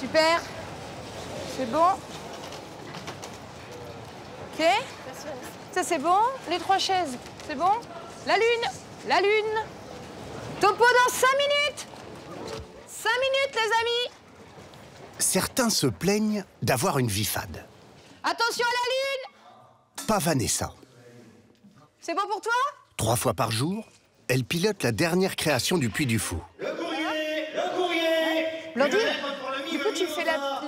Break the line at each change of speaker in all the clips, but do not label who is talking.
Super. C'est bon. Ok. Ça, c'est bon. Les 3 chaises, c'est bon. La lune. La lune. Topo dans 5 minutes. 5 minutes, les amis.
Certains se plaignent d'avoir une vie fade.
Attention à la lune.
Pas Vanessa.
C'est bon pour toi?
3 fois par jour, elle pilote la dernière création du Puy du Fou.
Le courrier. Le courrier.
Blondine, du coup, tu fais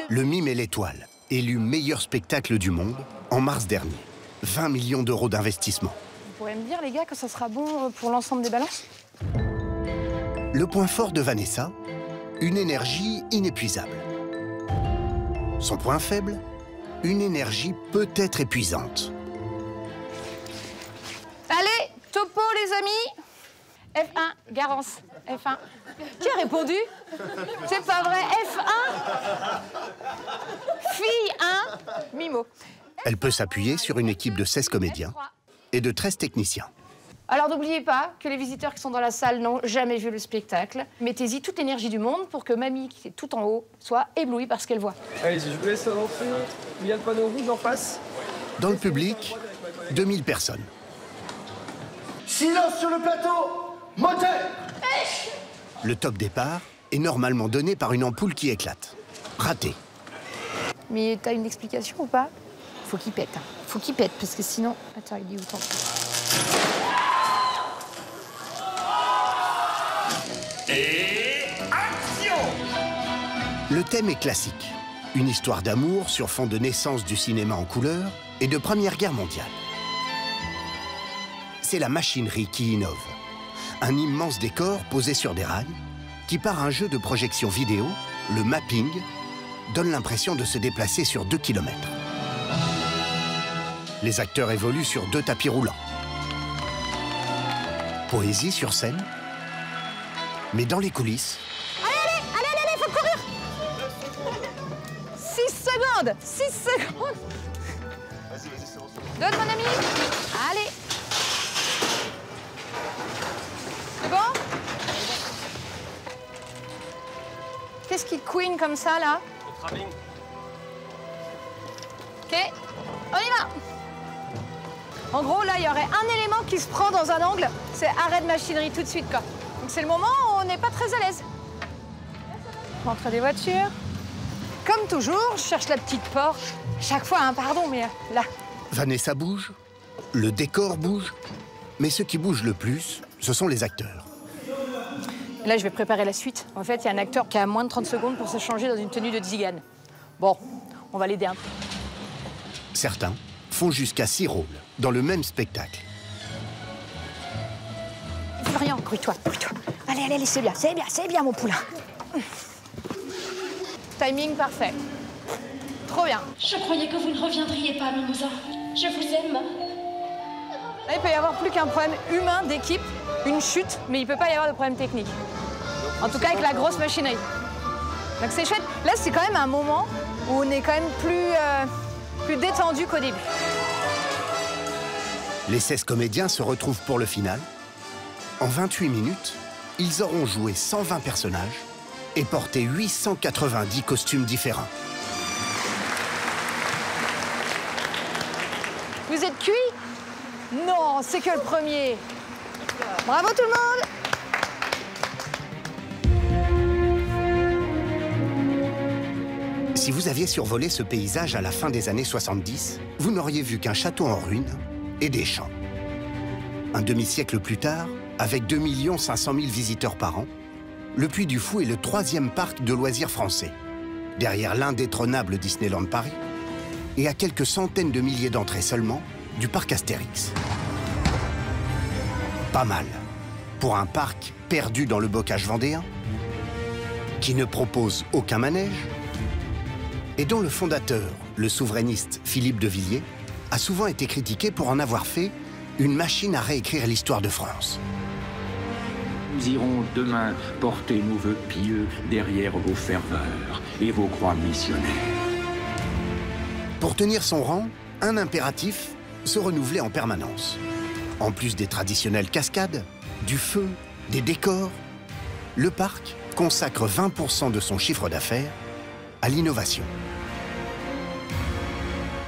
Le Mime et l'Étoile, élu meilleur spectacle du monde en mars dernier. 20 millions d'euros d'investissement.
Vous pourriez me dire, les gars, que ça sera bon pour l'ensemble des balances?
Le point fort de Vanessa, une énergie inépuisable. Son point faible, une énergie peut-être épuisante.
Allez, topo, les amis. F1, Garance. F1. Qui a répondu? C'est pas vrai. F1. Fille 1, Mimo.
Elle peut s'appuyer sur une équipe de 16 comédiens et de 13 techniciens.
Alors n'oubliez pas que les visiteurs qui sont dans la salle n'ont jamais vu le spectacle. Mettez-y toute l'énergie du monde pour que mamie, qui est tout en haut, soit éblouie par ce qu'elle voit.
Allez, je vous laisse avancer. Il y a le panneau rouge en face.
Dans le public, 2000 personnes.
Silence sur le plateau. Moteur.
Le top départ est normalement donné par une ampoule qui éclate. Raté.
Mais t'as une explication ou pas? Faut qu'il pète. Faut qu'il pète, parce que sinon... Attends, il dit où tant.
Et action.
Le thème est classique. Une histoire d'amour sur fond de naissance du cinéma en couleur et de Première Guerre mondiale. C'est la machinerie qui innove. Un immense décor posé sur des rails qui, par un jeu de projection vidéo, le mapping, donne l'impression de se déplacer sur 2 km. Les acteurs évoluent sur 2 tapis roulants. Poésie sur scène, mais dans les coulisses...
Allez, faut courir. 6 secondes. 6 secondes.
Vas-y, c'est bon.
Donne, mon ami. Allez. C'est bon? Qu'est-ce qui queen comme ça, là? Ok, on y va. En gros, là, il y aurait un élément qui se prend dans un angle, c'est arrêt de machinerie tout de suite, quoi. Donc c'est le moment où on n'est pas très à l'aise. Entre des voitures. Comme toujours, je cherche la petite Porsche. Chaque fois, hein, pardon, mais là.
Vanessa bouge, le décor bouge, mais ce qui bouge le plus, ce sont les acteurs.
Là, je vais préparer la suite. En fait, il y a un acteur qui a moins de 30 secondes pour se changer dans une tenue de tzigane. Bon, on va l'aider un peu.
Certains font jusqu'à 6 rôles dans le même spectacle.
Florian, grouille-toi, grouille-toi. Allez, c'est bien, mon poulain. Timing parfait. Trop bien.
Je croyais que vous ne reviendriez pas, Mimosa. Je vous aime.
Là, il peut y avoir plus qu'un problème humain d'équipe, une chute, mais il peut pas y avoir de problème technique. En tout cas, avec la grosse machinerie. Donc c'est chouette. Là, c'est quand même un moment où on est quand même plus détendu qu'au début.
Les 16 comédiens se retrouvent pour le final. En 28 minutes, ils auront joué 120 personnages et porté 890 costumes différents.
Vous êtes cuits? Non, c'est que le premier. Bravo tout le monde!
Si vous aviez survolé ce paysage à la fin des années 70, vous n'auriez vu qu'un château en ruine et des champs. Un demi-siècle plus tard, avec 2 500 000 visiteurs par an, le Puy du Fou est le 3e parc de loisirs français, derrière l'indétrônable Disneyland Paris, et à quelques centaines de milliers d'entrées seulement du parc Astérix. Pas mal pour un parc perdu dans le bocage vendéen, qui ne propose aucun manège, et dont le fondateur, le souverainiste Philippe de Villiers, a souvent été critiqué pour en avoir fait une machine à réécrire l'histoire de France.
Nous irons demain porter nos vœux pieux derrière vos ferveurs et vos croix missionnaires.
Pour tenir son rang, un impératif, se renouveler en permanence. En plus des traditionnelles cascades, du feu, des décors, le parc consacre 20% de son chiffre d'affaires à l'innovation.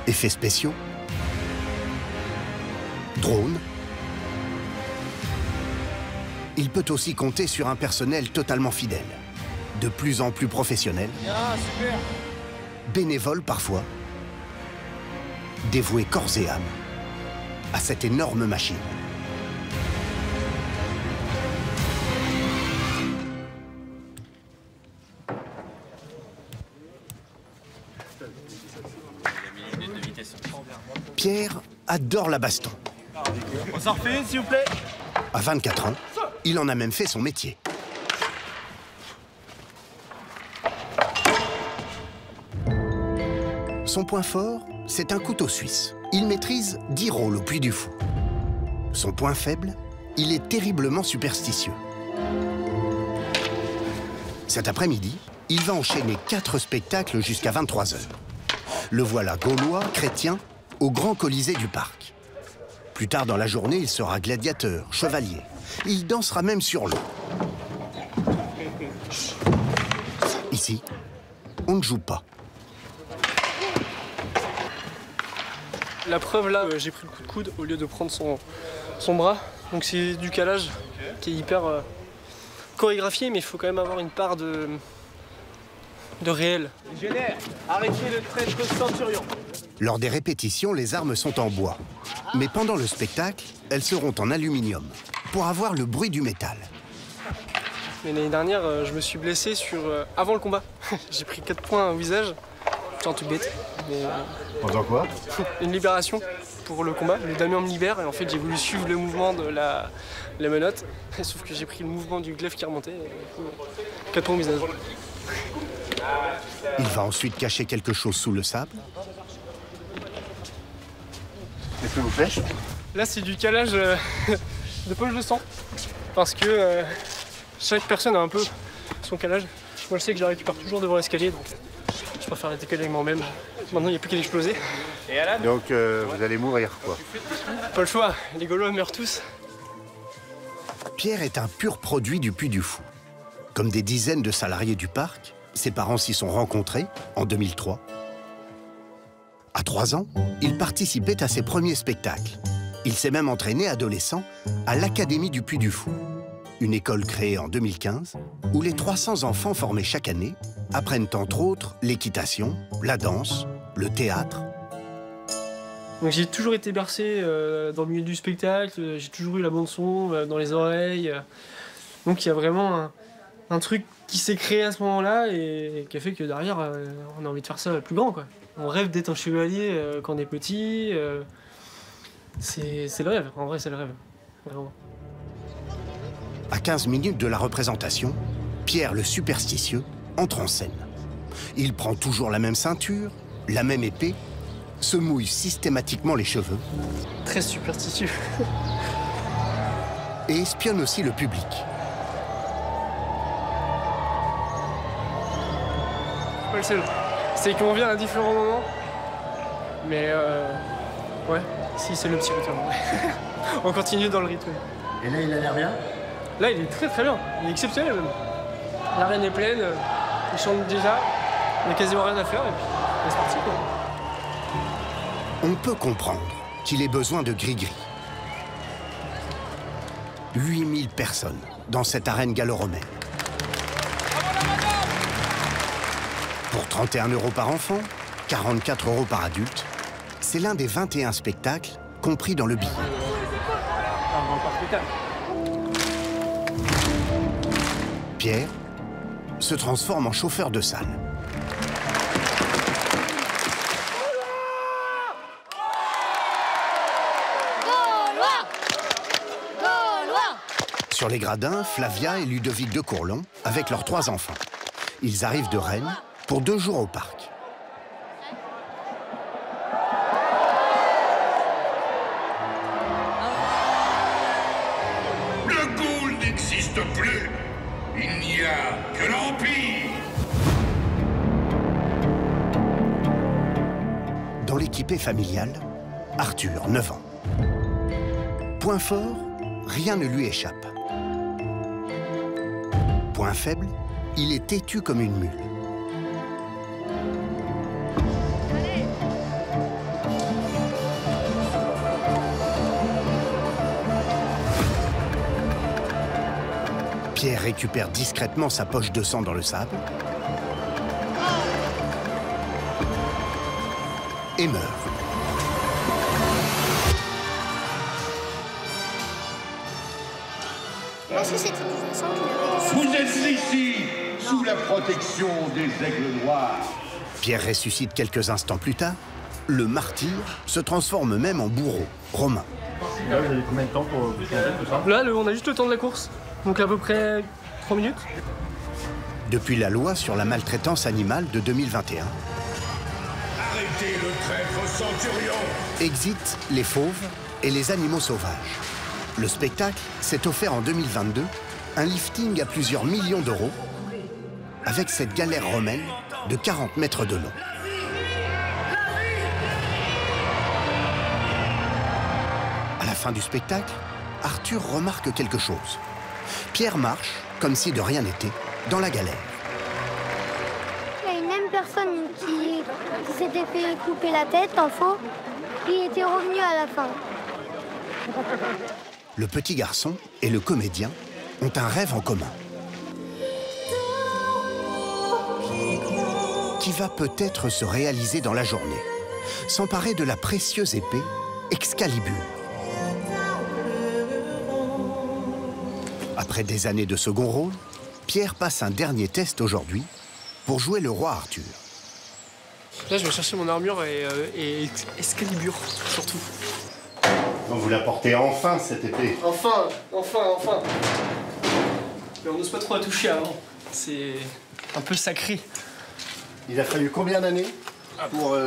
Effets spéciaux, drones. Il peut aussi compter sur un personnel totalement fidèle, de plus en plus professionnel, bénévole parfois, dévoué corps et âme à cette énorme machine. Pierre adore la baston.
On s'en refait une, s'il vous plaît?
À 24 ans, il en a même fait son métier. Son point fort, c'est un couteau suisse. Il maîtrise 10 rôles au Puy du Fou. Son point faible, il est terriblement superstitieux. Cet après-midi, il va enchaîner 4 spectacles jusqu'à 23 h. Le voilà gaulois, chrétien, au grand Colisée du parc. Plus tard dans la journée, il sera gladiateur, chevalier. Il dansera même sur l'eau. Ici, on ne joue pas.
La preuve, là, j'ai pris le coup de coude au lieu de prendre son bras. Donc c'est du calage qui est hyper chorégraphié, mais il faut quand même avoir une part de réel.
Légionnaire, arrêtez le traître centurion.
Lors des répétitions, les armes sont en bois. Mais pendant le spectacle, elles seront en aluminium, pour avoir le bruit du métal.
Mais l'année dernière, je me suis blessé avant le combat. J'ai pris 4 points au visage. C'est un truc bête. Mais,
Pendant quoi?
une libération pour le combat. Le damier me libère et en fait j'ai voulu suivre le mouvement de la menotte. Sauf que j'ai pris le mouvement du glaive qui remontait. Et, 4 points au visage.
Il va ensuite cacher quelque chose sous le sable.
Qu'est-ce que vous faites?
Là c'est du calage de poche de sang. Parce que chaque personne a un peu son calage. Moi je sais que je la récupère toujours devant l'escalier. Donc je préfère la décaler avec moi-même. Maintenant il n'y a plus qu'à l'exploser.
Donc vous allez mourir, quoi.
Pas le choix, les Gaulois meurent tous.
Pierre est un pur produit du Puy du Fou. Comme des dizaines de salariés du parc, ses parents s'y sont rencontrés en 2003. À 3 ans, il participait à ses premiers spectacles. Il s'est même entraîné adolescent à l'Académie du Puy du Fou, une école créée en 2015 où les 300 enfants formés chaque année apprennent entre autres l'équitation, la danse, le théâtre.
Donc j'ai toujours été bercé dans le milieu du spectacle, j'ai toujours eu la bande son dans les oreilles. Donc il y a vraiment un truc qui s'est créé à ce moment-là et qui a fait que derrière on a envie de faire ça plus grand, quoi. On rêve d'être un chevalier quand on est petit. C'est le rêve, en vrai c'est le rêve, vraiment.
À 15 minutes de la représentation, Pierre le superstitieux entre en scène. Il prend toujours la même ceinture, la même épée, se mouille systématiquement les cheveux
Très superstitieux.
et espionne aussi le public.
Pas le seul. C'est qu'on vient à différents moments. Mais ouais, si c'est le petit rythme. On continue dans le rythme.
Et là, il a l'air bien?
Là, il est très très bien. Il est exceptionnel même. L'arène est pleine, il chante déjà, il n'y a quasiment rien à faire et puis c'est parti, quoi.
On peut comprendre qu'il ait besoin de gris-gris. 8000 personnes dans cette arène gallo-romaine. Pour 31 € par enfant, 44 € par adulte, c'est l'un des 21 spectacles compris dans le billet. Pierre se transforme en chauffeur de salle. Sur les gradins, Flavia et Ludovic de Courlon avec leurs 3 enfants. Ils arrivent de Rennes pour 2 jours au parc.
Le Gaule n'existe plus. Il n'y a que l'Empire.
Dans l'équipée familiale, Arthur, 9 ans. Point fort, rien ne lui échappe. Point faible, il est têtu comme une mule. récupère discrètement sa poche de sang dans le sable et meurt.
Est-ce que c'était du sang qu'il avait
Vous êtes ici, sous la protection des aigles noirs.
Pierre ressuscite quelques instants plus tard. Le martyr se transforme même en bourreau romain.
Là, vous avez combien de temps pour vous changer tout ça?
Là, on a juste le temps de la course. Donc à peu près 3 minutes.
Depuis la loi sur la maltraitance animale de 2021.
Arrêtez le traître centurion.
Exit les fauves et les animaux sauvages. Le spectacle s'est offert en 2022 un lifting à plusieurs millions d'euros avec cette galère romaine de 40 mètres de long. À la fin du spectacle, Arthur remarque quelque chose. Pierre marche, comme si de rien n'était, dans la galère.
Il y a une même personne qui s'était fait couper la tête en faux, qui était revenu à la fin.
Le petit garçon et le comédien ont un rêve en commun. Qui va peut-être se réaliser dans la journée, s'emparer de la précieuse épée Excalibur. Après des années de second rôle, Pierre passe un dernier test aujourd'hui pour jouer le roi Arthur.
Là, je vais chercher mon armure et Excalibur, surtout.
Donc vous la portez enfin, cette épée.
Enfin. Mais on n'ose pas trop la toucher avant. C'est un peu sacré.
Il a fallu combien d'années pour...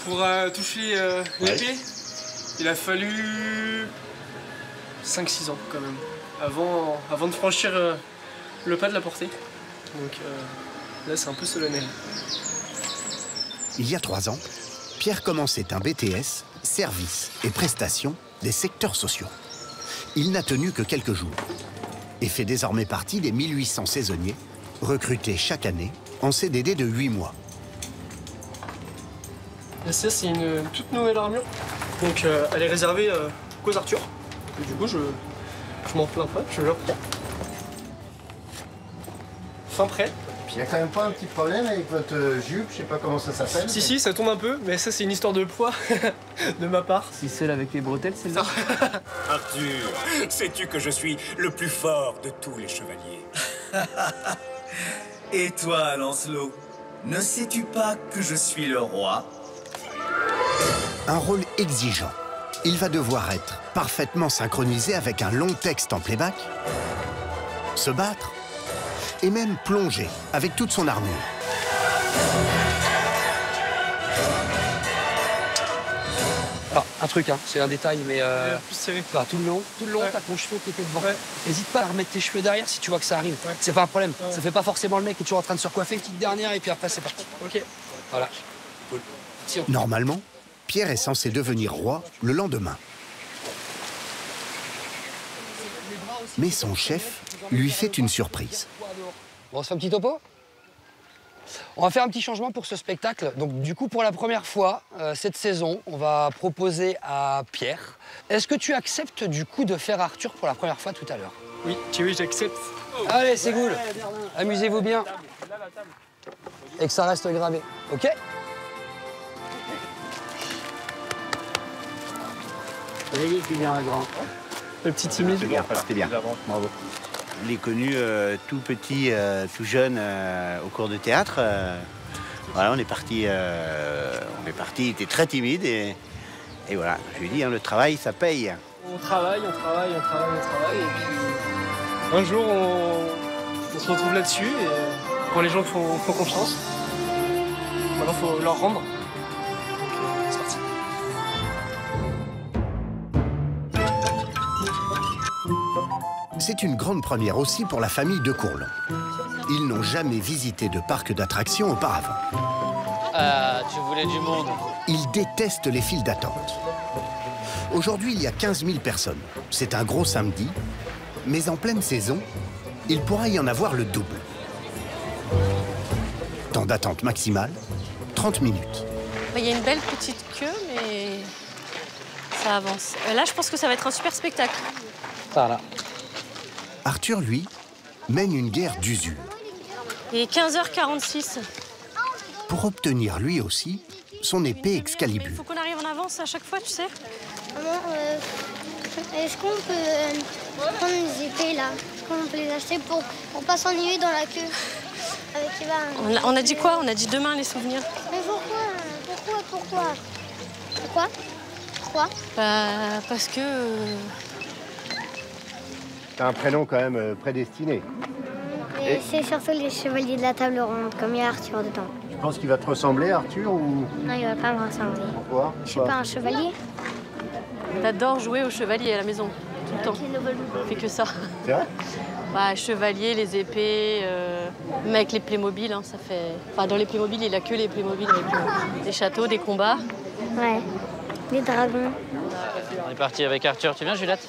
Pour toucher l'épée, il a fallu 5-6 ans quand même, avant de franchir le pas de la portée. Donc là, c'est un peu solennel.
Il y a 3 ans, Pierre commençait un BTS, services et prestations des secteurs sociaux. Il n'a tenu que quelques jours et fait désormais partie des 1800 saisonniers recrutés chaque année en CDD de 8 mois.
Là, ça, c'est une toute nouvelle armure. Donc elle est réservée qu'aux Arthur. Et du coup, je m'en plains pas, je la reprends. Fin prêt.
Puis il n'y a quand même pas un petit problème avec votre jupe, je sais pas comment ça s'appelle.
Si, ça tombe un peu, mais ça, c'est une histoire de poids de ma part.
Si celle avec les bretelles, c'est ça.
Arthur, sais-tu que je suis le plus fort de tous les chevaliers?
Et toi, Lancelot, ne sais-tu pas que je suis le roi?
Un rôle exigeant. Il va devoir être parfaitement synchronisé avec un long texte en playback, se battre et même plonger avec toute son armure.
Alors, un truc, hein, c'est un détail, mais tout le long,
ouais.
t'as ton cheveu qui était devant. N'hésite pas à remettre tes cheveux derrière si tu vois que ça arrive. Ouais. C'est pas un problème. Ouais. Ça fait pas forcément le mec qui est toujours en train de se recoiffer, une petite dernière, et puis après, c'est parti.
Ok.
Voilà.
Cool.
Normalement, Pierre est censé devenir roi le lendemain. Mais son chef lui fait une surprise.
Bon, on se fait un petit topo? On va faire un petit changement pour ce spectacle. Donc, du coup, pour la première fois, cette saison, on va proposer à Pierre. Est-ce que tu acceptes, du coup, de faire Arthur pour la première fois tout à l'heure?
Oui, j'accepte.
Allez, c'est cool. Amusez-vous bien. Et que ça reste gravé, OK?
Oui, tu viens, grand.
Le petit timide.
C'était bien, bravo.
Je l'ai connu tout petit, tout jeune au cours de théâtre. Voilà, on est parti, il était très timide et voilà, je lui ai dit, hein, le travail, ça paye.
On travaille, et puis un jour, on se retrouve là-dessus, et quand les gens font confiance, maintenant, il faut leur rendre. Donc, c'est parti.
C'est une grande première aussi pour la famille de Courlon. Ils n'ont jamais visité de parc d'attractions auparavant.
Tu voulais du monde.
Ils détestent les files d'attente. Aujourd'hui, il y a 15 000 personnes. C'est un gros samedi, mais en pleine saison, il pourrait y en avoir le double. Temps d'attente maximal, 30 minutes.
Il y a une belle petite queue, mais ça avance. Là, je pense que ça va être un super spectacle.
Voilà.
Arthur, lui, mène une guerre d'usure.
Il est 15h46.
Pour obtenir lui aussi son épée Excalibur.
Il faut qu'on arrive en avance à chaque fois, tu sais.
Maman, est-ce qu'on peut prendre les épées là? On peut les acheter pour pas s'ennuyer dans la queue avec Eva.
On a dit quoi? On a dit demain les souvenirs.
Mais pourquoi?
Bah, parce que...
T'as un prénom quand même prédestiné.
Et c'est surtout les chevaliers de la table ronde, comme il y a Arthur dedans.
Tu penses qu'il va te ressembler, Arthur, ou...
Non, il va pas me ressembler.
Pourquoi?
Je suis pas un chevalier.
T'adores jouer au chevalier à la maison, tout le temps. On fait que ça.
C'est vrai?
Bah, chevalier, les épées, même avec les Playmobil, hein, ça fait... Enfin, dans les Playmobil, il a que les Playmobil avec des châteaux, des combats.
Ouais, les dragons.
On est parti avec Arthur. Tu viens, Juliette?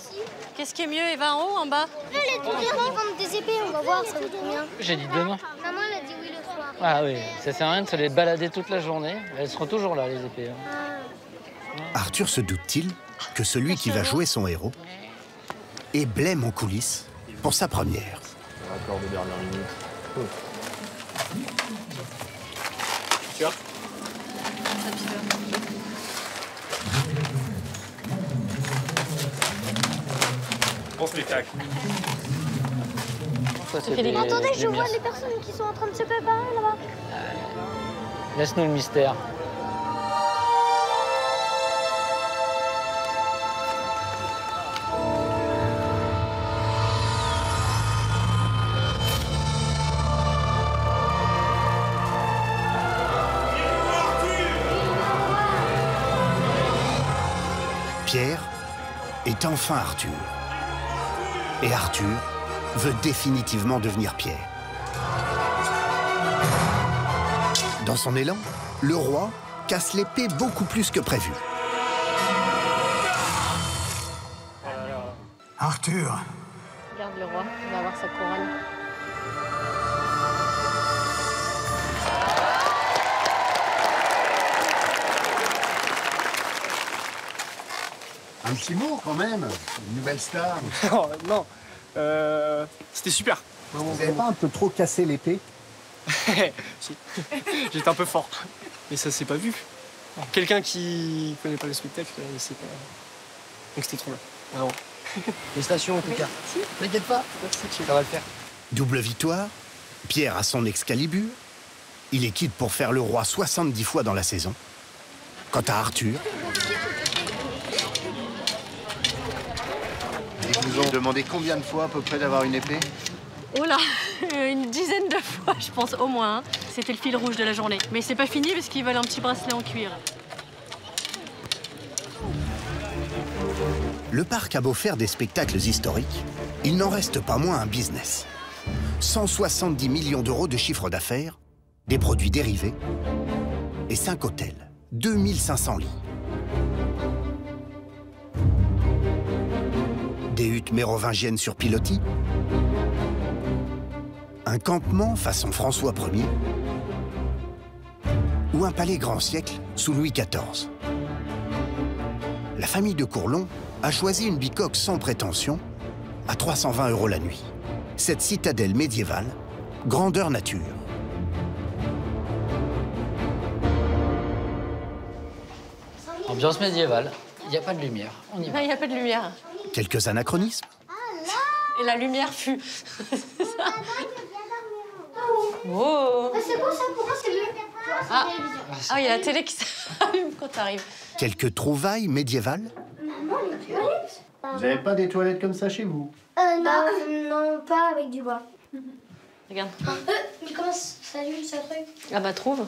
Qu'est-ce qui est mieux, Eva, en haut, en bas?
Les trucs qui vendent des épées, on va voir, ça vaut combien?
J'ai dit demain.
Maman, elle a dit oui le soir.
Ah oui, ça sert à rien de se les balader toute la journée. Elles seront toujours là, les épées.
Arthur se doute-t-il que celui qui va jouer son héros est blême en coulisses pour sa première?
Accord de dernière minute.
Sûr?
Bon spectacle.
Attendez, je vois les personnes qui sont en train de se préparer là-bas.
Laisse-nous le mystère.
Pierre est enfin Arthur. Et Arthur veut définitivement devenir Pierre. Dans son élan, le roi casse l'épée beaucoup plus que prévu.
Arthur.
Regarde le roi, il va avoir sa couronne.
Un petit mot quand même, une nouvelle star.
Oh, non, c'était super.
Vous n'avez pas un peu trop cassé l'épée?
Si. J'étais un peu fort, mais ça s'est pas vu. Quelqu'un qui connaît pas le spectacle, il sait pas. Donc c'était trop bien, vraiment.
Félicitations en tout cas. T'inquiète pas, ça va le faire.
Double victoire, Pierre a son Excalibur, il est quitte pour faire le roi 70 fois dans la saison. Quant à Arthur...
Ils vous ont demandé combien de fois à peu près d'avoir une épée?
Oh là, une dizaine de fois, je pense, au moins. C'était le fil rouge de la journée. Mais c'est pas fini parce qu'ils veulent un petit bracelet en cuir.
Le parc a beau faire des spectacles historiques, il n'en reste pas moins un business. 170 millions d'euros de chiffre d'affaires, des produits dérivés et 5 hôtels, 2500 lits. Des huttes mérovingiennes sur pilotis, un campement façon François Ier ou un palais grand siècle sous Louis XIV. La famille de Courlon a choisi une bicoque sans prétention à 320 € la nuit. Cette citadelle médiévale, grandeur nature.
Ambiance médiévale. Il n'y a pas de lumière. On y va.
Il n'y a pas de lumière.
Quelques anachronismes.
Et la lumière fut. Wow.
C'est quoi ça? Pourquoi c'est mieux?
Ah, il y a la télé qui s'allume quand t'arrives.
Quelques trouvailles médiévales.
Maman, les toilettes?
Vous n'avez pas des toilettes comme ça chez vous?
Non, pas avec du bois.
Regarde.
Mais comment ça s'allume ce truc?
Ah bah trouve.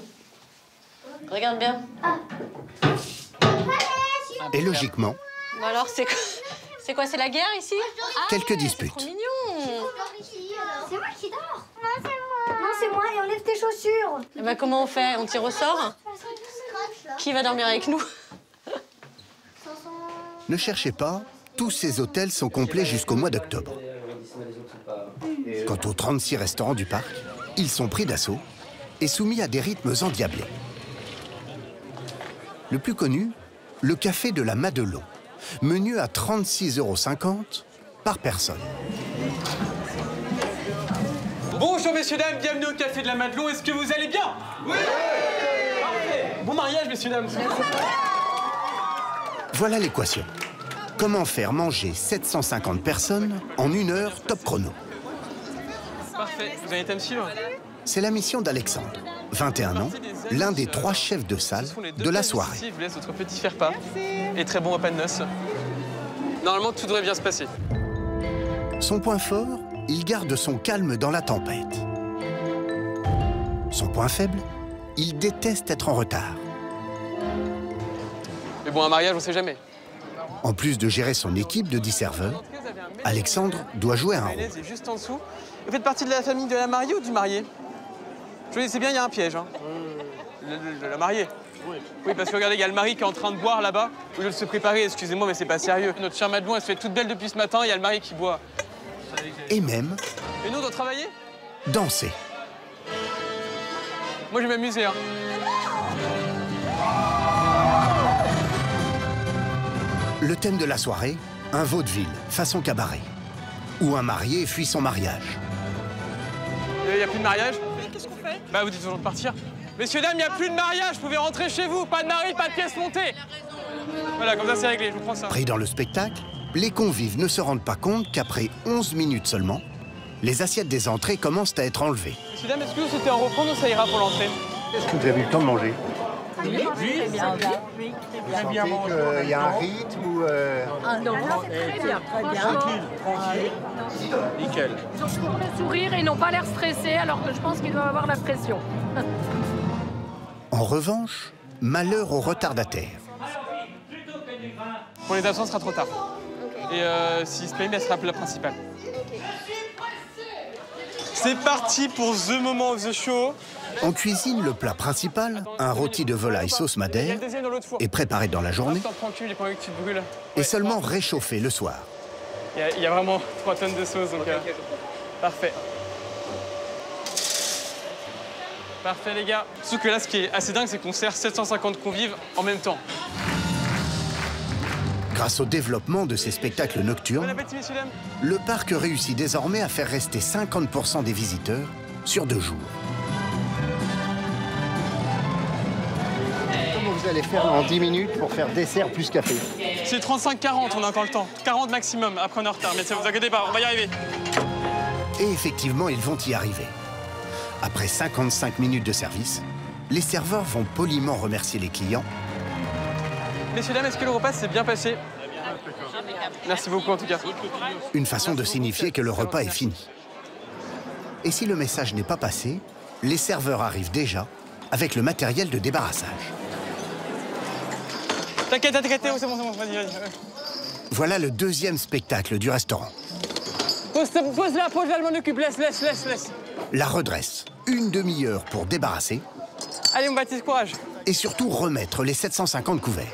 Regarde bien.
Et logiquement,
Bon alors, c'est quoi? C'est la guerre ici?
quelques disputes.
Trop mignon.
C'est moi qui dors. Non, c'est moi. Et enlève tes chaussures.
Eh ben, comment on fait? On tire au sort? Qui va dormir avec nous?
Ne cherchez pas, tous ces hôtels sont complets jusqu'au mois d'octobre. Quant aux 36 restaurants du parc, ils sont pris d'assaut et soumis à des rythmes endiablés. Le plus connu, le café de la Madelon, menu à 36,50 € par personne.
Bonjour messieurs, dames, bienvenue au Café de la Madelon. Est-ce que vous allez bien? Oui. Parfait. Bon mariage messieurs, dames.
Voilà l'équation. Comment faire manger 750 personnes en 1 heure top chrono?
Parfait, vous avez été à me suivre?
C'est la mission d'Alexandre, 21 ans, l'un des 3 chefs de salle de la soirée.
Je vous laisse votre petit faire-part et très bon repas de noces. Normalement, tout devrait bien se passer.
Son point fort, il garde son calme dans la tempête. Son point faible, il déteste être en retard.
Mais bon, un mariage, on sait jamais.
En plus de gérer son équipe de 10 serveurs, Alexandre doit jouer un rôle.
C'est juste en dessous. Vous faites partie de la famille de la mariée ou du marié? Je sais bien, il y a un piège. Hein. La mariée. Oui, parce que regardez, il y a le mari qui est en train de boire là-bas. Au lieu de se préparer, excusez-moi, mais c'est pas sérieux. Notre chère Madelon, elle se fait toute belle depuis ce matin, il y a le mari qui boit.
Et même...
Et nous, on doit travailler?
Danser.
Moi, je vais m'amuser. Hein.
Le thème de la soirée, un vaudeville, façon cabaret. Où un marié fuit son mariage.
Il n'y a plus de mariage? Qu'est-ce qu'on fait? Bah, vous dites toujours de partir. Messieurs, dames, il n'y a plus de mariage, vous pouvez rentrer chez vous. Pas de mari, pas de pièce montée. Voilà, comme ça, c'est réglé, je vous prends ça.
Pris dans le spectacle, les convives ne se rendent pas compte qu'après 11 minutes seulement, les assiettes des entrées commencent à être enlevées.
Messieurs, dames, est-ce que vous souhaitez en reprendre ou ça ira pour l'entrée?
Est-ce que vous avez eu le temps de manger?
Oui, très bien.
Très bien mangé. Il y a un rythme ou...
Ah non, très bien, très bien.
Tranquille. Nickel.
Ils ont toujours le sourire et ils n'ont pas l'air stressés, alors que je pense qu'ils doivent avoir la pression.
En revanche, malheur aux retardataires.
Pour les absents, ce sera trop tard. Et s'il se paye, elle sera la principale. C'est parti pour The Moment of the Show.
On cuisine le plat principal, un rôti de volaille sauce madère, est préparé dans la journée et seulement réchauffé le soir.
Il y a vraiment 3 tonnes de sauce, donc parfait. Parfait les gars. Sauf que là, ce qui est assez dingue, c'est qu'on sert 750 convives en même temps.
Grâce au développement de ces spectacles nocturnes,
Bon appétit, messieurs, dames.
le parc réussit désormais à faire rester 50% des visiteurs sur 2 jours.
Comment vous allez faire en 10 minutes pour faire dessert plus café?
C'est 35-40, on a encore le temps. 40 maximum, après on est en retard, mais ça vous inquiétez pas, on va y arriver.
Et effectivement, ils vont y arriver. Après 55 minutes de service, les serveurs vont poliment remercier les clients.
Messieurs, dames, est-ce que le repas s'est bien passé? Merci beaucoup en tout cas.
Une façon de signifier que le repas est fini. Et si le message n'est pas passé, les serveurs arrivent déjà avec le matériel de débarrassage.
T'inquiète, c'est bon, vas-y.
Voilà le 2e spectacle du restaurant.
Pose-la, je m'en occupe, laisse.
La redresse, 1 demi-heure pour débarrasser.
Allez, mon Baptiste, courage.
Et surtout remettre les 750 couverts.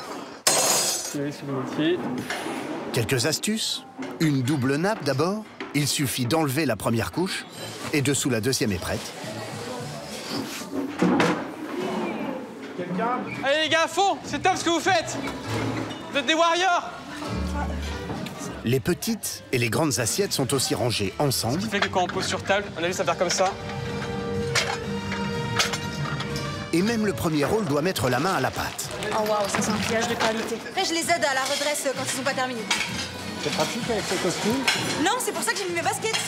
Quelques astuces. Une double nappe d'abord. Il suffit d'enlever la première couche et dessous la 2e est prête.
Allez les gars, à fond, c'est top ce que vous faites. Vous êtes des warriors.
Les petites et les grandes assiettes sont aussi rangées ensemble.
Ce qui fait que quand on pose sur table, on a vu ça faire comme ça.
Et même le premier rôle doit mettre la main à la pâte.
Oh waouh, ça c'est un pillage de qualité. Après, je les aide à la redresse quand ils sont pas terminés.
C'est pratique avec ce costume?
Non, c'est pour ça que j'ai mis mes baskets.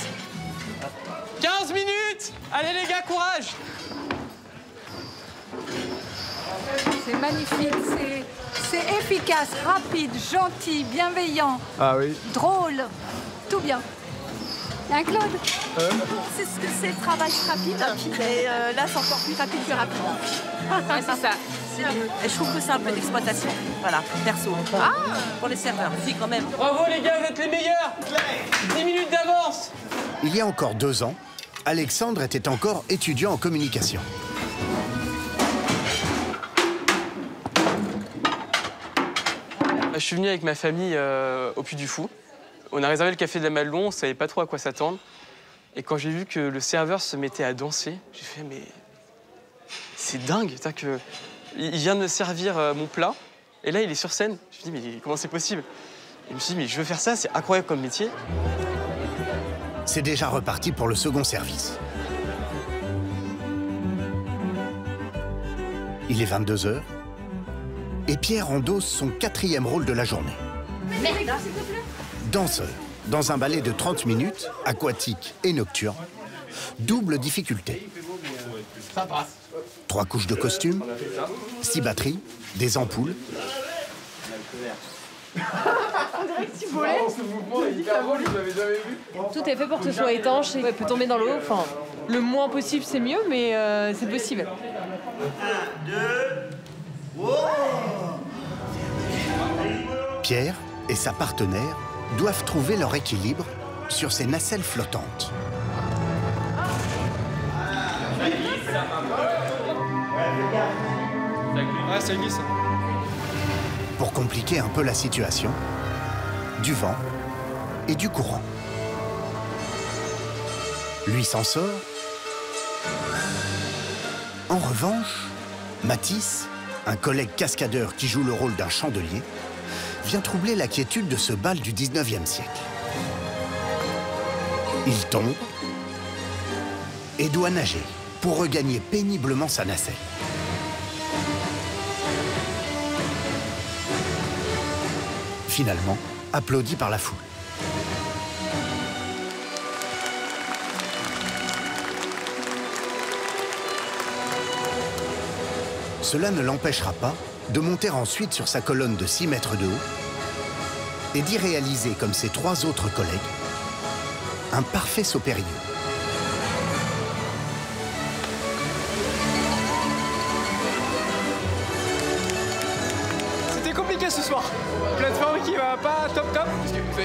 15 minutes. Allez les gars, courage.
C'est magnifique, c'est efficace, rapide, gentil, bienveillant, drôle, tout bien. Hein, Claude? C'est ce que c'est, travail rapide. Et là, c'est encore plus rapide que rapide.
Ouais, c'est ça. Et je trouve que c'est un peu d'exploitation. Voilà, perso. Ah, pour les serveurs, si, quand même.
Bravo les gars, vous êtes les meilleurs. 10 minutes d'avance.
Il y a encore 2 ans, Alexandre était encore étudiant en communication.
Je suis venu avec ma famille au Puy du Fou. On a réservé le café de la Madelon, on ne savait pas trop à quoi s'attendre. Et quand j'ai vu que le serveur se mettait à danser, j'ai fait mais c'est dingue, il vient de me servir mon plat et là il est sur scène. Je me suis dit mais comment c'est possible? Et je me suis dit mais je veux faire ça, c'est incroyable comme métier.
c'est déjà reparti pour le second service. Il est 22 h et Pierre endosse son 4e rôle de la journée. Danseur, dans un ballet de 30 minutes, aquatique et nocturne, double difficulté. 3 couches de costume, 6 batteries, des ampoules.
Tout est fait pour que ce soit étanche et peut tomber dans l'eau. Enfin, le moins possible, c'est mieux, mais c'est possible.
1, 2, wow.
Pierre et sa partenaire doivent trouver leur équilibre sur ces nacelles flottantes.
Ouais, ça glisse.
Pour compliquer un peu la situation, du vent et du courant. Lui s'en sort. En revanche, Matisse, un collègue cascadeur qui joue le rôle d'un chandelier, vient troubler la quiétude de ce bal du 19e siècle. Il tombe et doit nager pour regagner péniblement sa nacelle. Finalement, applaudi par la foule. Cela ne l'empêchera pas de monter ensuite sur sa colonne de 6 mètres de haut et d'y réaliser, comme ses 3 autres collègues, un parfait saut périlleux.
C'était compliqué ce soir. Plateforme qui va pas top.
Parce que vous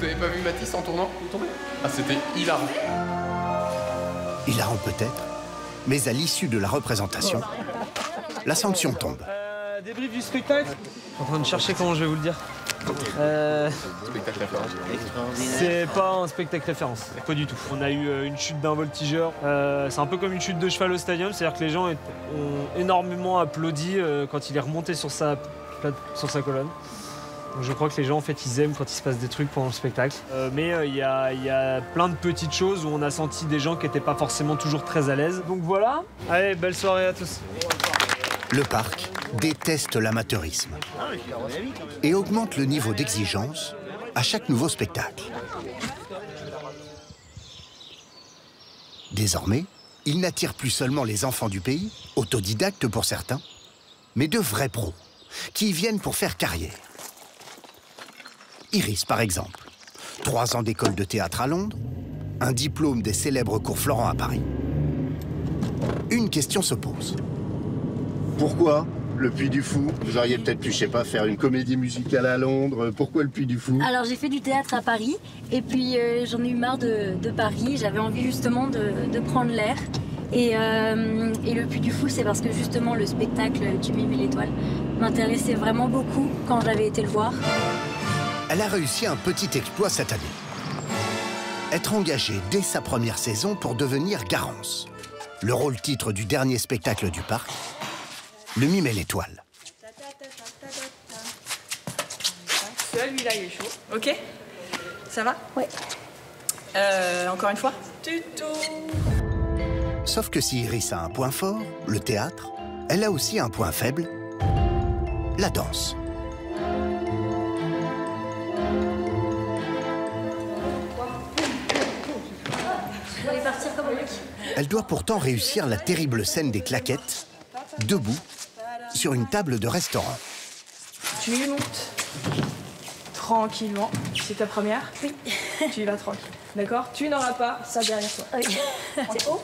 avez pas vu Matisse en tournant tomber? Ah, c'était hilarant.
Hilarant peut-être, mais à l'issue de la représentation, la sanction tombe.
Débrief du spectacle. En train de chercher comment je vais vous le dire.
Spectacle référence.
C'est pas un spectacle référence, pas du tout. On a eu une chute d'un voltigeur. C'est un peu comme une chute de cheval au stadium, c'est-à-dire que les gens ont énormément applaudi quand il est remonté sur sa colonne. Donc je crois que les gens, en fait, ils aiment quand il se passe des trucs pendant le spectacle. Mais il y a plein de petites choses où on a senti des gens qui n'étaient pas forcément toujours très à l'aise. Donc voilà. Allez, belle soirée à tous.
Le parc déteste l'amateurisme et augmente le niveau d'exigence à chaque nouveau spectacle. Désormais, il n'attire plus seulement les enfants du pays, autodidactes pour certains, mais de vrais pros, qui y viennent pour faire carrière. Iris, par exemple, 3 ans d'école de théâtre à Londres, un diplôme des célèbres cours Florent à Paris. Une question se pose.
Pourquoi le Puy du Fou? Vous auriez peut-être pu, je sais pas, faire une comédie musicale à Londres. Pourquoi le Puy du Fou?
Alors j'ai fait du théâtre à Paris et puis j'en ai eu marre de Paris. J'avais envie justement de prendre l'air. Et le Puy du Fou, c'est parce que justement le spectacle Tu m'y mets l'étoile m'intéressait vraiment beaucoup quand j'avais été le voir.
Elle a réussi un petit exploit cette année. Être engagée dès sa première saison pour devenir Garance, le rôle titre du dernier spectacle du parc, Le Mime et l'étoile.
Celui-là, il est chaud. Ok? Ça va?
Ouais.
Encore une fois?
Sauf que si Iris a un point fort, le théâtre, elle a aussi un point faible, la danse. Elle doit pourtant réussir la terrible scène des claquettes, debout, sur une table de restaurant.
Tu y montes tranquillement. C'est ta première? Oui. Tu y vas tranquille. D'accord? Tu n'auras pas ça derrière toi.
Oui.
C'est haut?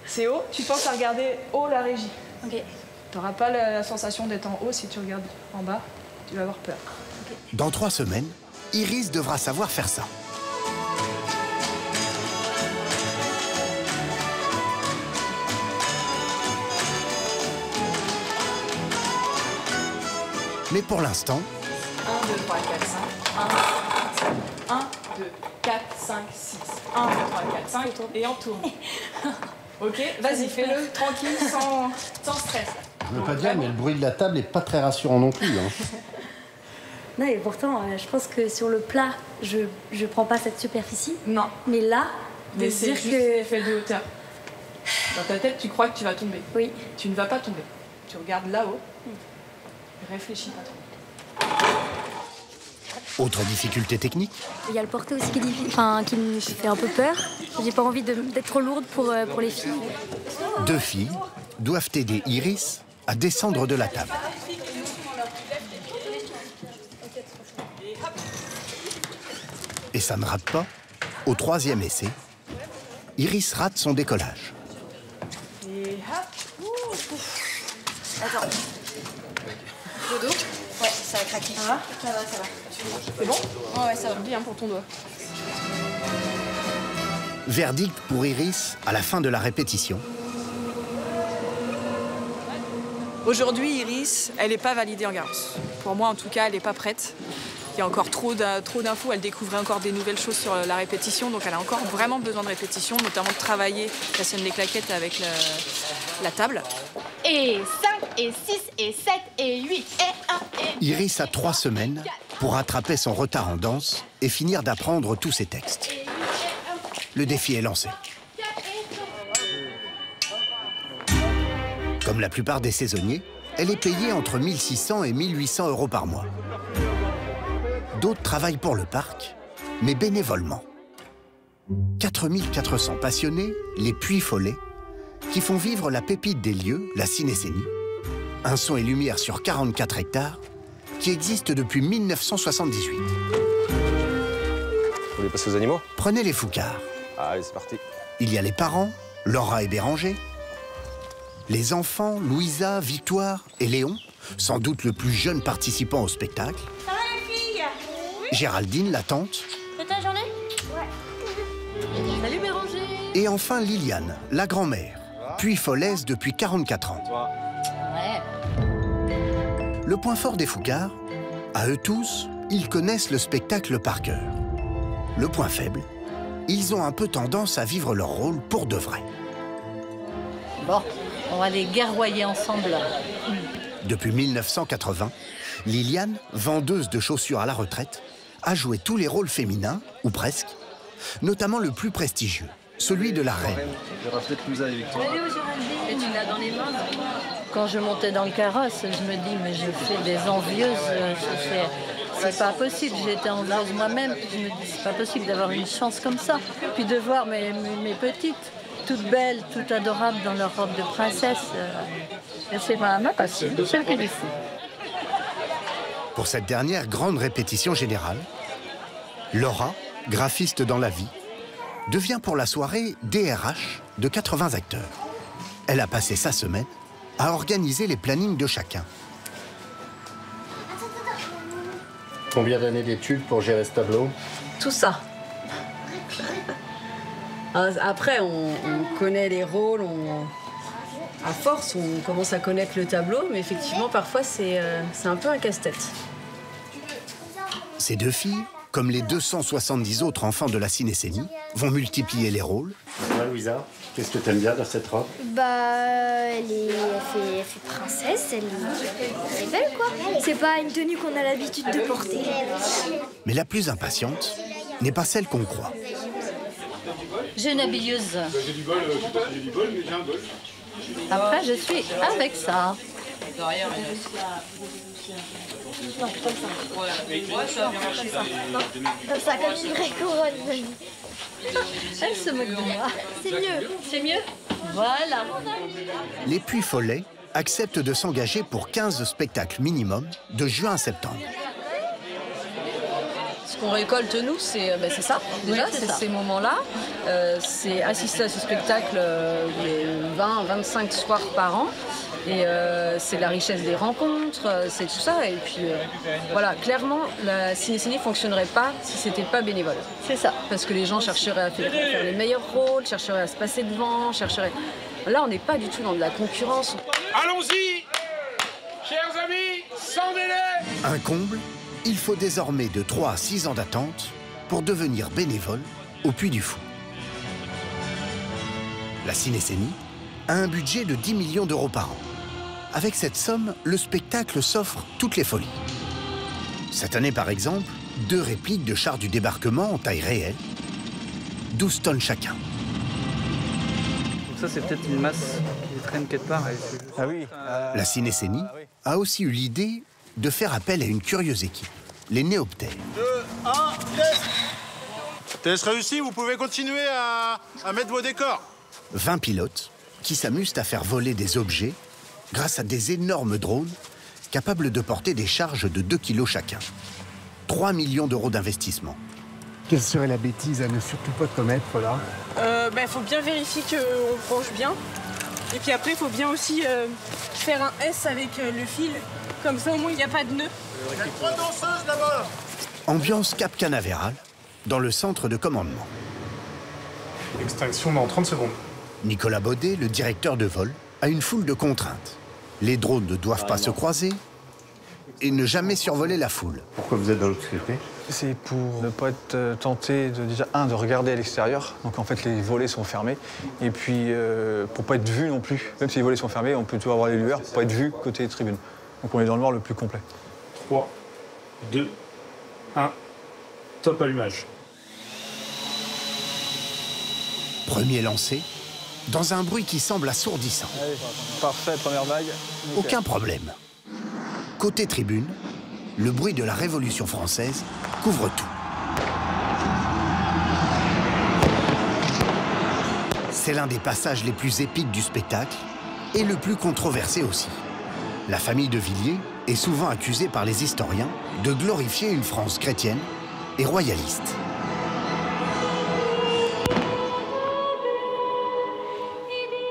C'est haut. Tu penses à regarder haut la régie.
Ok.
Tu n'auras pas la sensation d'être en haut si tu regardes en bas. Tu vas avoir peur.
Okay.
Dans 3 semaines, Iris devra savoir faire ça. Mais pour l'instant...
1, 2, 3, 4, 5. 1, 2, 4, 5, 6. 1, 2, 3, 4, 5. Et on tourne. Ok, vas-y, fais-le tranquille, sans stress.
Je veux pas dire, mais le bruit de la table est pas très rassurant non plus. Hein.
Non, et pourtant, je pense que sur le plat, je prends pas cette superficie.
Non.
Mais là,
mais c'est juste l'effet de hauteur. Dans ta tête, tu crois que tu vas tomber.
Oui.
Tu ne vas pas tomber. Tu regardes là-haut. Réfléchis pas trop.
Autre difficulté technique?
Il y a le porté aussi qui me fait un peu peur. J'ai pas envie d'être trop lourde pour les filles.
2 filles doivent aider Iris à descendre de la table. Et ça ne rate pas. Au 3e essai, Iris rate son décollage.
Et hop. Attends. Le dos?
Ouais, ça va craquer.
Ça va? Ça va, ça va. C'est bon? Ouais, ça va bien pour ton doigt.
Verdict pour Iris à la fin de la répétition.
Aujourd'hui, Iris, elle n'est pas validée en garance. Pour moi, en tout cas, elle n'est pas prête. Il y a encore trop d'infos, elle découvrait encore des nouvelles choses sur la répétition, donc elle a encore vraiment besoin de répétition, notamment de travailler la scène des claquettes avec la table.
Et 5, et 6, et 7, et 8, et 1, et...
Iris a 3 semaines pour rattraper son retard en danse et finir d'apprendre tous ses textes. Le défi est lancé. Comme la plupart des saisonniers, elle est payée entre 1 600 et 1 800 euros par mois. D'autres travaillent pour le parc, mais bénévolement. 4 400 passionnés, les Puy-Follets, qui font vivre la pépite des lieux, la Cinécénie, un son et lumière sur 44 hectares, qui existe depuis 1978.
Vous voulez passer aux animaux?
Prenez les Foucards.
Allez, c'est parti.
Il y a les parents, Laura et Béranger, les enfants, Louisa, Victoire et Léon, sans doute le plus jeune participant au spectacle.
Ça va les filles?
Géraldine, la tante.
C'est ta journée? Ouais. Salut Béranger.
Et enfin Liliane, la grand-mère, Puy-Follaise depuis 44 ans.
Ouais.
Le point fort des Foucards, à eux tous, ils connaissent le spectacle par cœur. Le point faible, ils ont un peu tendance à vivre leur rôle pour de vrai.
Bon, on va les guerroyer ensemble.
Depuis 1980, Liliane, vendeuse de chaussures à la retraite, a joué tous les rôles féminins, ou presque, notamment le plus prestigieux, celui de la reine.
Et tu l'as dans les mains. Quand je montais dans le carrosse, je me dis, mais je fais des envieuses. C'est pas possible, j'ai été envieuse moi-même. Je me dis, c'est pas possible d'avoir une chance comme ça. Puis de voir mes petites, toutes belles, toutes adorables dans leur robe de princesse. C'est vraiment passé, c'est le plus du fou.
Pour cette dernière grande répétition générale, Laura, graphiste dans la vie, devient pour la soirée DRH de 80 acteurs. Elle a passé sa semaine à organiser les plannings de chacun.
Combien d'années d'études pour gérer ce tableau?
Tout ça. Après, on connaît les rôles, à force, on commence à connaître le tableau, mais effectivement, parfois, c'est un peu un casse-tête.
Ces 2 filles, comme les 270 autres enfants de la Cinécénie, vont multiplier les rôles.
Ouais, Louisa, qu'est-ce que t'aimes bien dans cette robe?
Elle fait princesse, elle est belle quoi. C'est pas une tenue qu'on a l'habitude de porter.
Mais la plus impatiente n'est pas celle qu'on croit.
J'ai une habilleuse.
J'ai du bol, mais j'ai un bol.
Après, je suis avec ça.
Non, comme ça. Comme ça, comme une vraie couronne.
Elle se moque de moi.
C'est mieux.
C'est mieux? Voilà.
Les Puy-Follets acceptent de s'engager pour 15 spectacles minimum de juin à septembre.
Ce qu'on récolte, nous, c'est ça, déjà,
oui,
c'est ces moments-là. C'est assister à ce spectacle les 20-25 soirs par an. Et c'est la richesse des rencontres, c'est tout ça. Et puis, voilà, clairement, la Cinécénie ne fonctionnerait pas si c'était pas bénévole.
C'est ça.
Parce que les gens chercheraient à faire les meilleurs rôles, chercheraient à se passer devant, chercheraient... Là, on n'est pas du tout dans de la concurrence.
Allons-y, chers amis, sans délai.
Un comble, il faut désormais de 3 à 6 ans d'attente pour devenir bénévole au Puy du Fou. La Cinécénie a un budget de 10 millions d'euros par an. Avec cette somme, le spectacle s'offre toutes les folies. Cette année, par exemple, 2 répliques de chars du débarquement en taille réelle, 12 tonnes chacun.
Donc ça, c'est peut-être une masse qui traîne quelque part.
Ah oui.
La Cinécénie a aussi eu l'idée de faire appel à une curieuse équipe, les néoptères.
2, 1, test. Test réussi, vous pouvez continuer à mettre vos décors.
20 pilotes qui s'amusent à faire voler des objets grâce à des énormes drones capables de porter des charges de 2 kilos chacun. 3 millions d'euros d'investissement.
Quelle serait la bêtise à ne surtout pas commettre là?
Faut bien vérifier qu'on branche bien. Et puis après, il faut bien aussi faire un S avec le fil. Comme ça, au moins, il n'y a pas de nœud.
Il y a 3 danseuses là-bas.
Ambiance Cap Canaveral, dans le centre de commandement.
Extinction dans 30 secondes.
Nicolas Baudet, le directeur de vol, a une foule de contraintes. Les drones ne doivent pas se croiser et ne jamais survoler la foule.
Pourquoi vous êtes dans l'obscurité?
C'est pour ne pas être tenté de de regarder à l'extérieur. Donc en fait les volets sont fermés. Et puis pour pas être vu non plus. Même si les volets sont fermés, on peut toujours avoir les lueurs pour pas être vu côté tribune. Donc on est dans le noir le plus complet.
3, 2, 1, top allumage.
Premier lancé, dans un bruit qui semble assourdissant.
Allez, parfait, première vague.
Aucun problème. Côté tribune, le bruit de la Révolution française couvre tout. C'est l'un des passages les plus épiques du spectacle et le plus controversé aussi. La famille de Villiers est souvent accusée par les historiens de glorifier une France chrétienne et royaliste.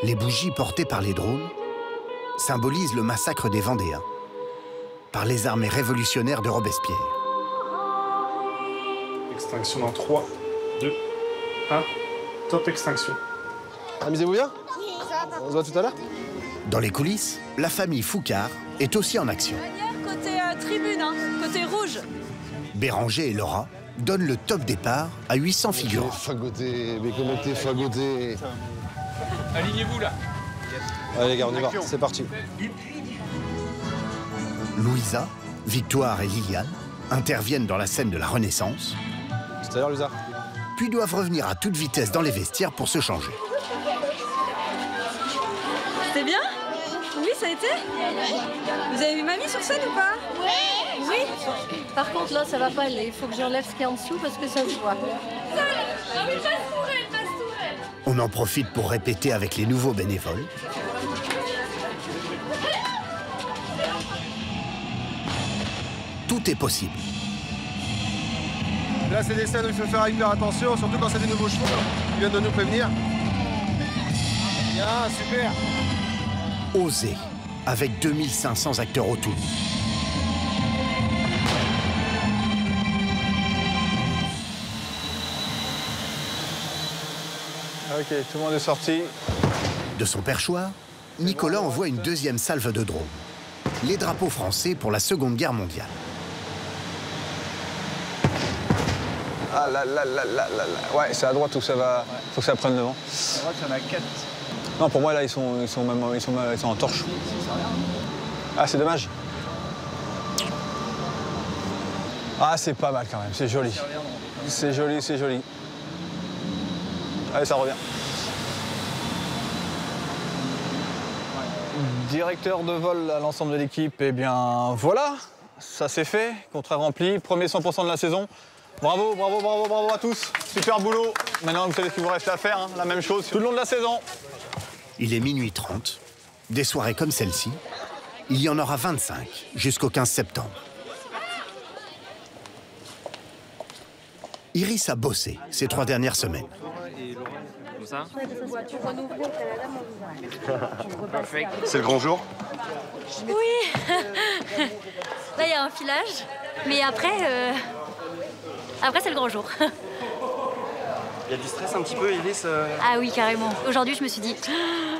Les bougies portées par les drones symbolisent le massacre des Vendéens par les armées révolutionnaires de Robespierre.
Extinction dans 3, 2, 1, top extinction.
Amusez-vous bien? On se voit tout à l'heure?
Dans les coulisses, la famille Foucard est aussi en action.
Côté tribune, côté rouge.
Béranger et Laura donnent le top départ à 800 figurants.
Fagoté, mais comment t'es fagoté?
Alignez-vous là.
Allez les gars, on y va, c'est parti.
Louisa, Victoire et Liliane interviennent dans la scène de la Renaissance.
C'est à l'heure, Louisa.
Puis doivent revenir à toute vitesse dans les vestiaires pour se changer.
C'était bien? Oui, ça a été? Vous avez vu mamie sur scène ou pas?
Oui. Oui. Par contre, là, ça va pas aller. Il faut que j'enlève ce qu'il y a en dessous parce que ça se voit.
On en profite pour répéter avec les nouveaux bénévoles. Tout est possible.
Là, c'est des scènes où il faut faire hyper attention, surtout quand c'est des nouveaux chevaux qui viennent de nous prévenir. Bien, super.
Oser, avec 2500 acteurs autour.
Ok, tout le monde est sorti.
De son perchoir, Nicolas envoie une deuxième salve de drones. Les drapeaux français pour la Seconde Guerre mondiale.
Ah là là là là là là. Ouais, c'est à droite où ça va. Faut que ça prenne le vent.
À droite, il y en a 4.
Non, pour moi, là, ils sont en torche. Ah, c'est dommage. Ah, c'est pas mal quand même, c'est joli. C'est joli, c'est joli. Allez, ça revient. Directeur de vol à l'ensemble de l'équipe, eh bien voilà, ça c'est fait, contrat rempli, premier 100% de la saison. Bravo, bravo, bravo, bravo à tous, super boulot. Maintenant vous savez ce qu'il vous reste à faire, hein, la même chose tout le long de la saison.
Il est minuit 30, des soirées comme celle-ci, il y en aura 25 jusqu'au 15 septembre. Iris a bossé ces 3 dernières semaines.
Comme ça.
C'est le grand jour?
Oui. Là, il y a un filage, mais après c'est le grand jour.
Il y a du stress un petit peu, Iris?
Ah oui, carrément. Aujourd'hui, je me suis dit...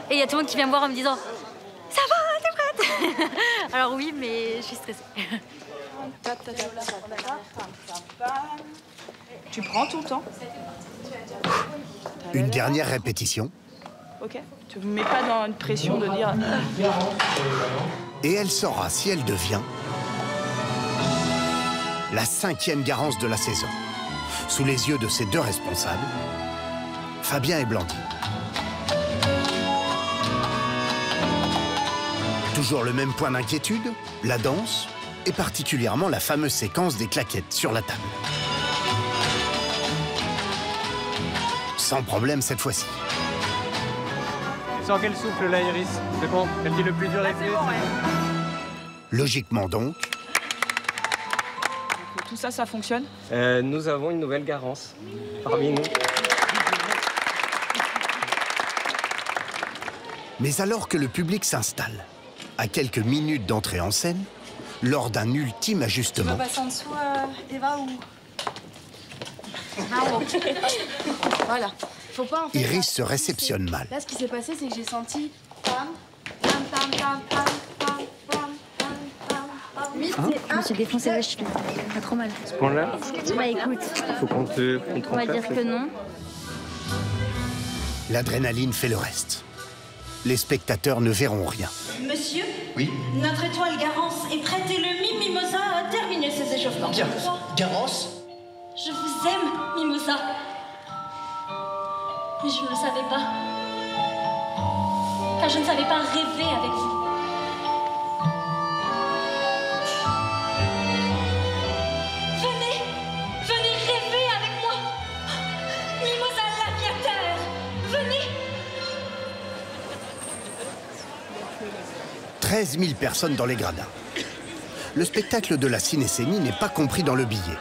Et il y a tout le monde qui vient me voir en me disant « Ça va, t'es prête ?» Alors oui, mais je suis stressée.
Tu prends tout le temps?
Une dernière répétition.
Ok. Tu ne me mets pas dans une pression de dire...
Et elle saura si elle devient La 5e Garance de la saison. Sous les yeux de ses 2 responsables, Fabien et Blandine. Toujours le même point d'inquiétude, la danse, et particulièrement la fameuse séquence des claquettes sur la table. Sans problème cette fois-ci.
Tu sens quel souffle là, Iris? C'est bon, elle dit le plus dur est fait.
Logiquement donc.
Tout ça, ça fonctionne?
Nous avons une nouvelle Garance parmi nous.
Mais alors que le public s'installe, à quelques minutes d'entrée en scène, lors d'un ultime ajustement...
Tu vas passer en dessous, Eva, ou...
Voilà. Faut pas en fait.
Iris se réceptionne mal.
Là, ce qui s'est passé, c'est que j'ai senti.
Je me suis défoncé la cheville. Pas trop mal.
Ce point-là?
Bah écoute.
Faut qu'on te
On va dire que non.
L'adrénaline fait le reste. Les spectateurs ne verront rien.
Monsieur?
Oui.
Notre étoile Garance est prête et le Mimosa a terminé ses échauffements.
Garance?
Je vous aime, Mimosa. Mais je ne le savais pas. Car je ne savais pas rêver avec vous. Venez! Venez rêver avec moi! Mimosa l'aviateur! Venez!
13 000 personnes dans les gradins. Le spectacle de la Cinécénie n'est pas compris dans le billet.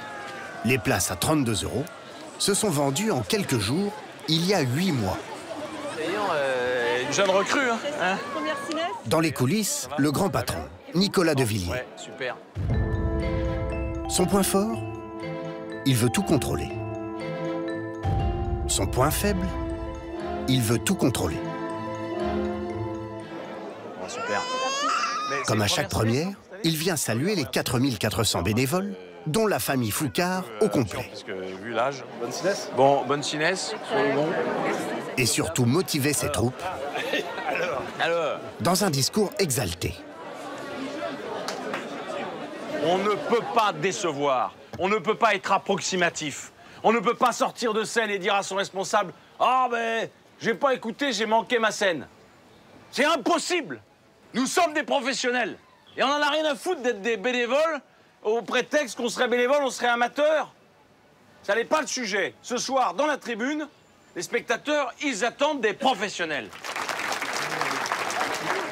Les places à 32 € se sont vendues en quelques jours, il y a 8 mois.
Une jeune recrue, hein.
Dans les coulisses, le grand patron, Nicolas de Villiers.
Ouais, super.
Son point fort, il veut tout contrôler. Son point faible, il veut tout contrôler.
Bon, super.
Comme à chaque première, il vient saluer les 4400 bénévoles, dont la famille Foucard au complet.
Parce que vu l'âge. Bonne cinesse. Bon, bonne cinesse.
Et surtout motiver ses troupes
Alors,
dans un discours exalté.
on ne peut pas décevoir. On ne peut pas être approximatif. On ne peut pas sortir de scène et dire à son responsable « Ah, ben, j'ai pas écouté, j'ai manqué ma scène. » C'est impossible. Nous sommes des professionnels. Et on en a rien à foutre d'être des bénévoles au prétexte qu'on serait bénévole, on serait amateur. Ça n'est pas le sujet. Ce soir, dans la tribune, les spectateurs, ils attendent des professionnels.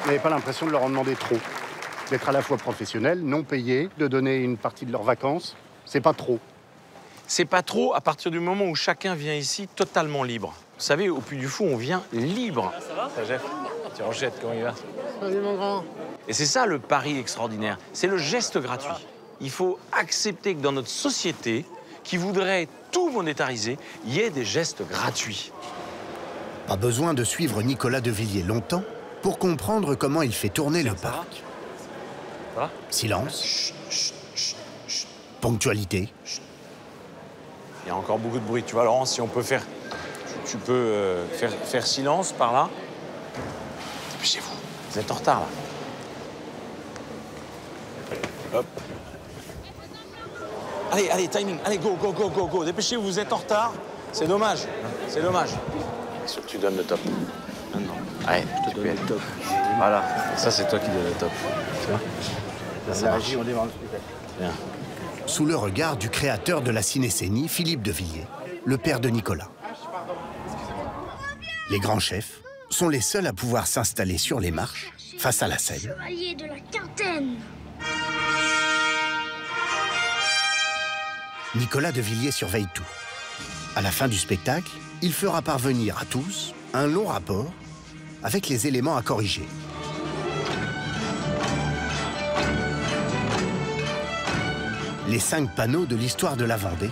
Vous n'avez pas l'impression de leur en demander trop? D'être à la fois professionnels, non payés, de donner une partie de leurs vacances, c'est pas trop?
C'est pas trop à partir du moment où chacun vient ici totalement libre. Vous savez, au Puy du Fou, on vient libre.
Ça va?
Ça, Jeff? Tu rejettes, comment il va?
Salut, mon grand.
Et c'est ça le pari extraordinaire. C'est le geste gratuit. Il faut accepter que dans notre société, qui voudrait tout monétariser, il y ait des gestes gratuits.
Pas besoin de suivre Nicolas de Villiers longtemps pour comprendre comment il fait tourner le parc.
Ça va?
Silence.
Chut, chut, chut, chut.
Ponctualité.
Chut. Il y a encore beaucoup de bruit. Tu vois, Laurent, si on peut faire... Tu peux faire silence par là. Dépêchez-vous. Vous êtes en retard, là. Hop. Allez, allez, timing. Allez, go, go, go, go, go. Dépêchez-vous, vous êtes en retard. C'est dommage. C'est dommage. Il faut que tu donnes le top. Maintenant. Allez, je te donne le top. Voilà. Ça, c'est toi qui donnes le top. Tu vois? Ça marche. On démarre le spectacle. Bien.
Sous le regard du créateur de la Cinécénie, Philippe de Villiers, le père de Nicolas. Les grands chefs sont les seuls à pouvoir s'installer sur les marches, face à la scène.
Chevalier de la Quintaine.
Nicolas de Villiers surveille tout. À la fin du spectacle, il fera parvenir à tous un long rapport avec les éléments à corriger. Les 5 panneaux de l'histoire de la Vendée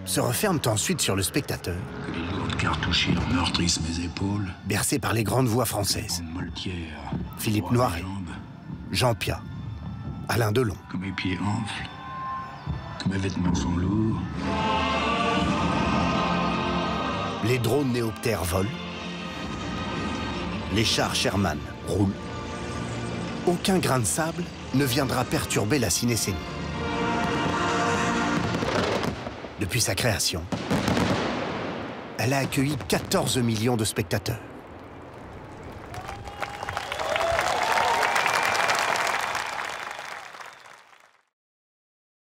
se referment ensuite sur le spectateur.
Que les lourdes cartouchées meurtrissent mes épaules.
Bercé par les grandes voix françaises. Philippe Noiret, Jean Piat, Alain Delon.
Que mes pieds enflent, que mes vêtements sont lourds.
Les drones néoptères volent. Les chars Sherman roulent. Aucun grain de sable ne viendra perturber la Cinécénie. Depuis sa création, elle a accueilli 14 millions de spectateurs.